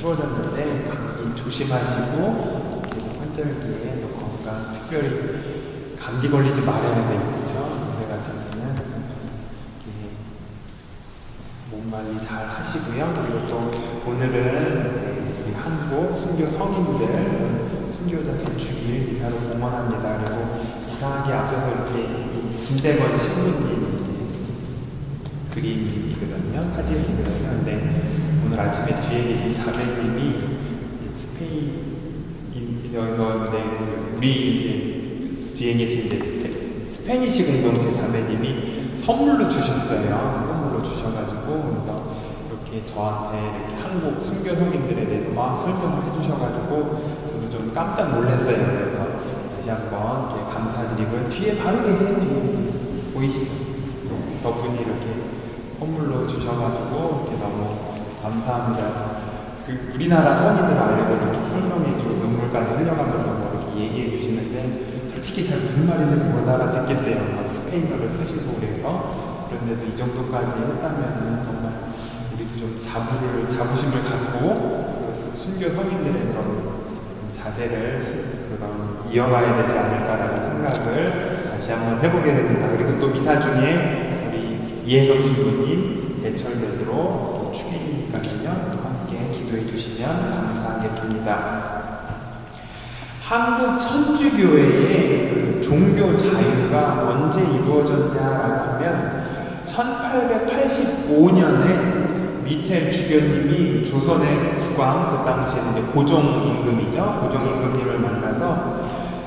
추워졌는데 감기 조심하시고 환절기에 또 건강 특별히 감기 걸리지 말아야 되겠죠. 요새 같은 때는 몸 관리 잘 하시고요. 그리고 또 오늘은 우리 한국 순교 성인들 순교자들 주일 미사로 공헌합니다. 그리고 이상하게 앞서서 이렇게 김대건 신부님 그림이거든요. 사진이거든요. 근데 오늘 아침에 뒤에 계신 자매님이 스페인 여기서 우리 뒤에 계신 스페니시 공동체 자매님이 선물로 주셨어요. 선물로 주셔가지고 이렇게 저한테 이렇게 한국 순교 성인들에 대해서 막 설명을 해주셔가지고 저도 좀 깜짝 놀랐어요. 그래서 다시 한번 이렇게 감사드리고요. 뒤에 바로 계세요. 지금 보이시죠? 저분이 이렇게 선물로 주셔가지고 이렇게 너무 감사합니다. 우리나라 성인들 알고 이렇게 설명해주고 눈물까지 흘려가면서 이렇게 얘기해 주시는데 솔직히 잘 무슨 말인지 모르다가 듣겠어요. 스페인어를 쓰시고 그래서 그런데도 이 정도까지 했다면 정말 우리도 좀 자부심을 갖고 그래서 순교 성인들의 그런 자세를 이어가야 되지 않을까라는 생각을 다시 한번 해보게 됩니다. 그리고 또 미사 중에 우리 이혜성 신부님 대철되도록 축일이니까요. 또 함께 기도해 주시면 감사하겠습니다. 한국 천주교회의 종교 자유가 언제 이루어졌냐라고 하면 1885년에 미텔 주교님이 조선의 국왕, 그 당시에 이제 고종임금이죠. 고종임금님을 만나서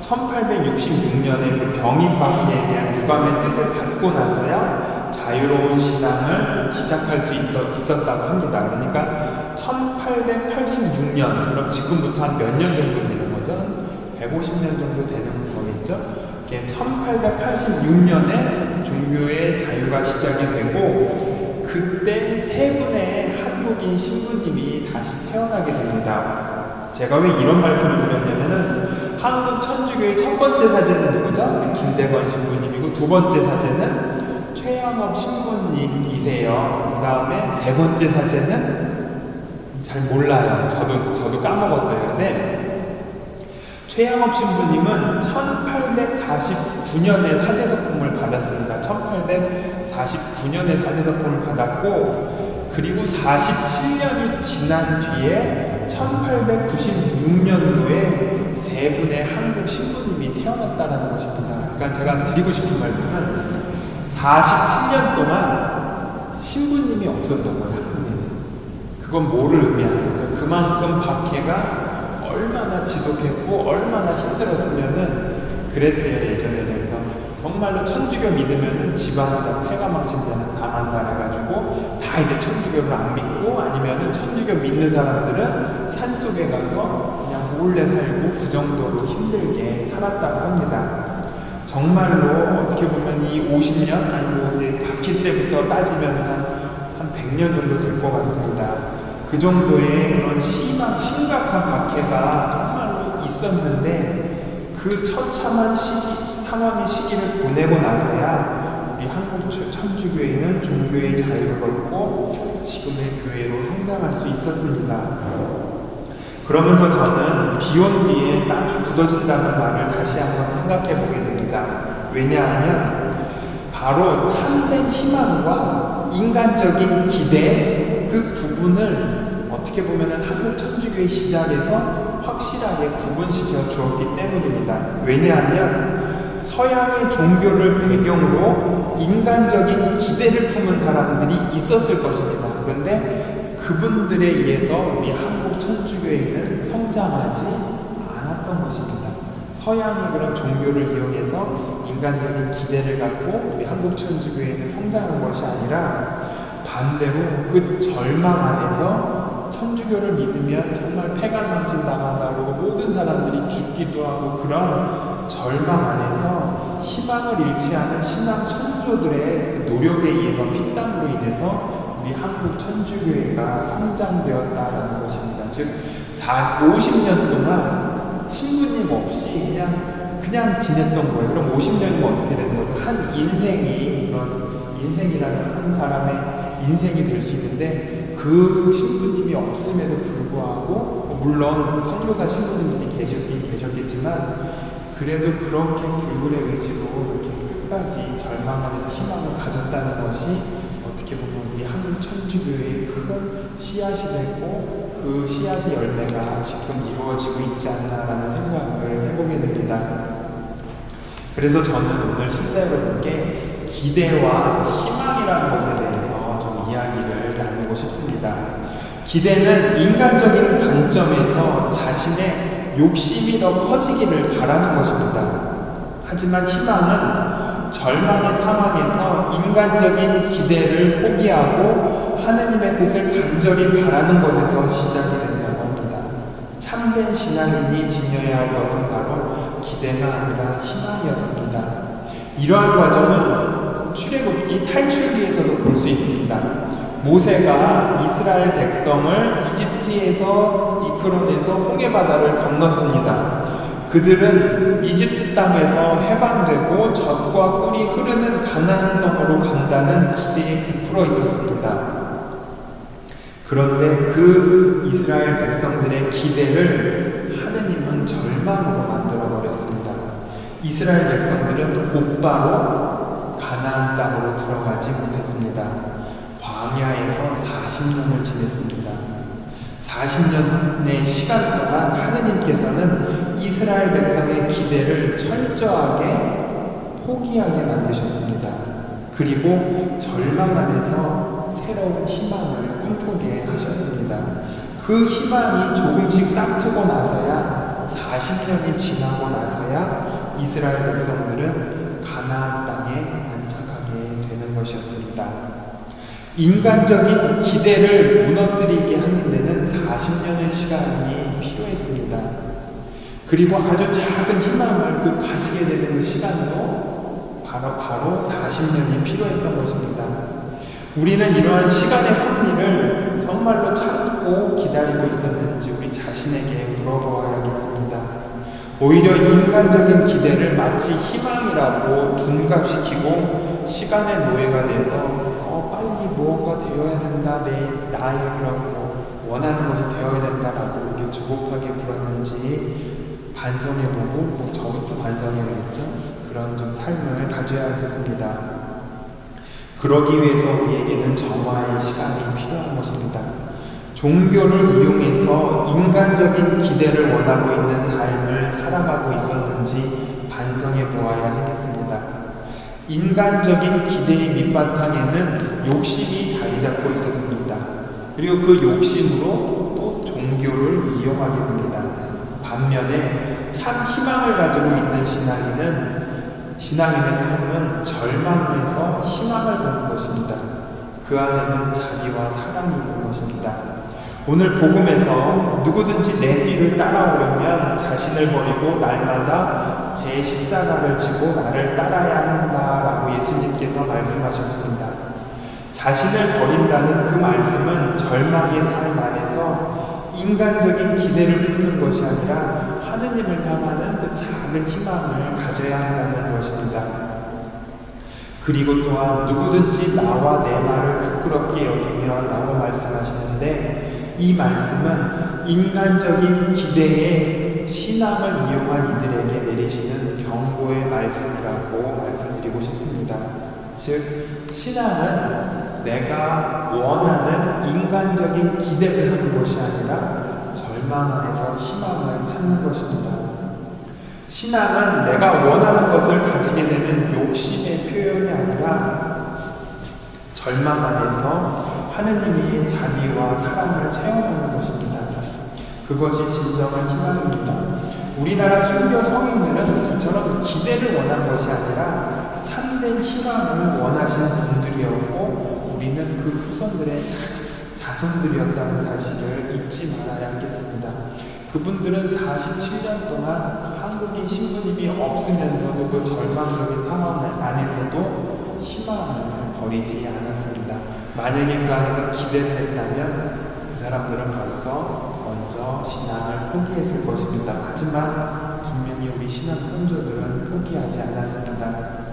1866년에 그 병인박해에 대한 유감의 뜻을 받고 나서야 자유로운 신앙을 시작할 수 있었다고 합니다. 그러니까 1886년, 그럼 지금부터 한 몇 년 정도 되는 거죠? 150년 정도 되는 거겠죠? 1886년에 종교의 자유가 시작이 되고 그때 세 분의 한국인 신부님이 다시 태어나게 됩니다. 제가 왜 이런 말씀을 드렸냐면은 한국 천주교의 첫 번째 사제는 누구죠? 김대건 신부님이고 두 번째 사제는 최영업 신부님이세요. 그 다음에 세 번째 사제는 잘 몰라요. 저도 까먹었어요. 근데 최영업 신부님은 1849년에 사제석품을 받았습니다. 1849년에 사제석품을 받았고 그리고 47년이 지난 뒤에 1896년도에 세 분의 한국 신부님이 태어났다는 것입니다. 그러니까 제가 드리고 싶은 말씀은 47년 동안 신부님이 없었던 거예요. 그건 뭐를 의미하는 거죠? 그만큼 박해가 얼마나 지독했고 얼마나 힘들었으면은 그랬대요. 예전에는. 그래서 정말로 천주교 믿으면은 집안에다 폐가망신자는 당한다 해가지고 다 이제 천주교를 안 믿고 아니면은 천주교 믿는 사람들은 산속에 가서 그냥 몰래 살고 그 정도로 힘들게 살았다고 합니다. 정말로 어떻게 보면 이 50년 아니고 이제 박해 때부터 따지면 한 100년 정도 될 것 같습니다. 그 정도의 그런 심각한 박해가 정말로 있었는데 그 처참한 상황의 시기를 보내고 나서야 우리 한국 천주교회는 종교의 자유를 얻고 지금의 교회로 성장할 수 있었습니다. 그러면서 저는 비온 뒤에 땅이 굳어진다는 말을 다시 한번 생각해 보게 됩니다. 왜냐하면 바로 참된 희망과 인간적인 기대 그 구분을 어떻게 보면 한국 천주교의 시작에서 확실하게 구분시켜 주었기 때문입니다. 왜냐하면 서양의 종교를 배경으로 인간적인 기대를 품은 사람들이 있었을 것입니다. 그런데 그분들에 의해서 우리 한국 천주교회는 성장하지 않았던 것입니다. 서양의 그런 종교를 이용해서 인간적인 기대를 갖고 우리 한국 천주교회는 성장한 것이 아니라 반대로 그 절망 안에서 천주교를 믿으면 정말 폐가망신 당한다고 모든 사람들이 죽기도 하고 그런 절망 안에서 희망을 잃지 않은 신앙 천주교들의 그 노력에 의해서 피땀으로 인해서 우리 한국 천주교회가 성장되었다라는 것입니다. 즉 50년 동안 신부님 없이 그냥 지냈던 거예요. 그럼 50년이면 어떻게 되는 거죠? 한 인생이 그런 인생이라는 한 사람의 인생이 될 수 있는데 그 그 신부님이 없음에도 불구하고, 물론 선교사 신부님들이 계셨긴 계셨겠지만 그래도 그렇게 불굴의 외치고 이렇게 끝까지 절망 안에서 희망을 가졌다는 것이 어떻게 보면 우리 한국 천주교의 큰 씨앗이 되고 그 씨앗의 열매가 지금 이루어지고 있지 않나라는 생각을 해보게 됩니다. 그래서 저는 오늘 신자 여러분께 기대와 희망이라는 것에 대해서 좀 이야기를 나누고 싶습니다. 기대는 인간적인 관점에서 자신의 욕심이 더 커지기를 바라는 것입니다. 하지만 희망은 절망의 상황에서 인간적인 기대를 포기하고 하느님의 뜻을 간절히 바라는 것에서 시작이 된다고 합니다. 참된 신앙인이 지녀야 할 것은 바로 기대가 아니라 희망이었습니다. 이러한 과정은 출애굽기 탈출기에서도 볼 수 있습니다. 모세가 이스라엘 백성을 이집트에서 이끌어내서 홍해바다를 건넜습니다. 그들은 이집트 땅에서 해방되고 젖과 꿀이 흐르는 가나안 땅으로 간다는 기대에 부풀어 있었습니다. 그런데 그 이스라엘 백성들의 기대를 하느님은 절망으로 만들어 버렸습니다. 이스라엘 백성들은 곧바로 가나안 땅으로 들어가지 못했습니다. 광야에서 40년을 지냈습니다. 40년의 시간 동안 하느님께서는 이스라엘 백성의 기대를 철저하게 포기하게 만드셨습니다. 그리고 절망 안에서 새로운 희망을 꿈꾸게 하셨습니다. 그 희망이 조금씩 싹트고 나서야 40년이 지나고 나서야 이스라엘 백성들은 가나안 땅에 안착하게 되는 것이었습니다. 인간적인 기대를 무너뜨리게 하는 데는 40년의 시간이 필요했습니다. 그리고 아주 작은 희망을 가지게 되는 그 시간도 바로 40년이 필요했던 것입니다. 우리는 이러한 시간의 섭리를 정말로 찾고 기다리고 있었는지 우리 자신에게 물어보아야겠습니다. 오히려 인간적인 기대를 마치 희망이라고 둔갑시키고 시간의 노예가 돼서 빨리 무언가 되어야 된다, 나의 그런 원하는 것이 되어야 된다라고 이렇게 조급하게 불었는지 반성해보고 저부터 반성해야겠죠. 그런 좀 삶을 가져야겠습니다. 그러기 위해서 우리에게는 정화의 시간이 필요한 것입니다. 종교를 이용해서 인간적인 기대를 원하고 있는 삶을 살아가고 있었는지 반성해 보아야 하겠습니다. 인간적인 기대의 밑바탕에는 욕심이 자리 잡고 있었습니다. 그리고 그 욕심으로 또 종교를 이용하게 됩니다. 반면에 참 희망을 가지고 있는 신앙인의 삶은 절망에서 희망을 보는 것입니다. 그 안에는 자비와 사랑이 있는 것입니다. 오늘 복음에서 누구든지 내 뒤를 따라오려면 자신을 버리고 날마다 제 십자가를 지고 나를 따라야 한다라고 예수님께서 말씀하셨습니다. 자신을 버린다는 그 말씀은 절망의 삶 안에서 인간적인 기대를 품는 것이 아니라 하느님을 향하는 그 작은 희망을 가져야 한다는 것입니다. 그리고 또한 누구든지 나와 내 말을 부끄럽게 여기며 라고 말씀하시는데 이 말씀은 인간적인 기대에 신앙을 이용한 이들에게 내리시는 경고의 말씀이라고 말씀드리고 싶습니다. 즉, 신앙은 내가 원하는 인간적인 기대를 하는 것이 아니라 절망 안에서 희망을 찾는 것입니다. 신앙은 내가 원하는 것을 가지게 되는 욕심의 표현이 아니라 절망 안에서 하느님이 자비와 사랑을 체험하는 것입니다. 그것이 진정한 희망입니다. 우리나라 순교 성인들은 이처럼 기대를 원한 것이 아니라 참된 희망을 원하시는 분들이었고 우리는 그 후손들의 자손들이었다는 사실을 잊지 말아야 하겠습니다. 그분들은 47년 동안 한국인 신부님이 없으면서도 그 절망적인 상황 안에서도 희망을 버리지 않았습니다. 만약에 그 안에서 기대를 했다면 그 사람들은 벌써 먼저 신앙을 포기했을 것입니다. 하지만 분명히 우리 신앙 선조들은 포기하지 않았습니다.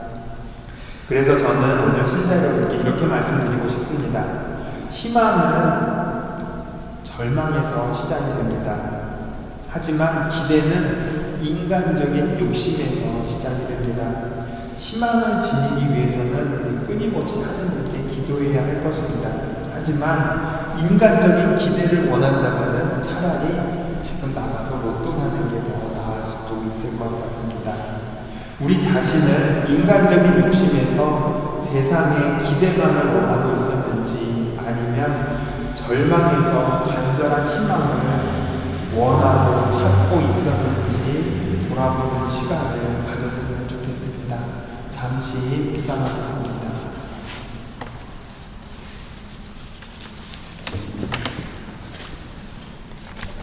그래서 저는 오늘 신자 여러분께 이렇게 말씀드리고 싶습니다. 희망은 절망에서 시작이 됩니다. 하지만 기대는 인간적인 욕심에서 시작이 됩니다. 희망을 지니기 위해서는 우리 끊임없이 하나님께 기도해야 할 것입니다. 하지만 인간적인 기대를 원한다면 차라리 지금 나가서 로또 사는 게 더 나을 수도 있을 것 같습니다. 우리 자신은 인간적인 욕심에서 세상의 기대만을 원하고 있었는지 아니면 절망에서 간절한 희망을 원하고 찾고 있었는지 돌아보는 시간을 가졌으면 좋겠습니다. 잠시 묵상하겠습니다.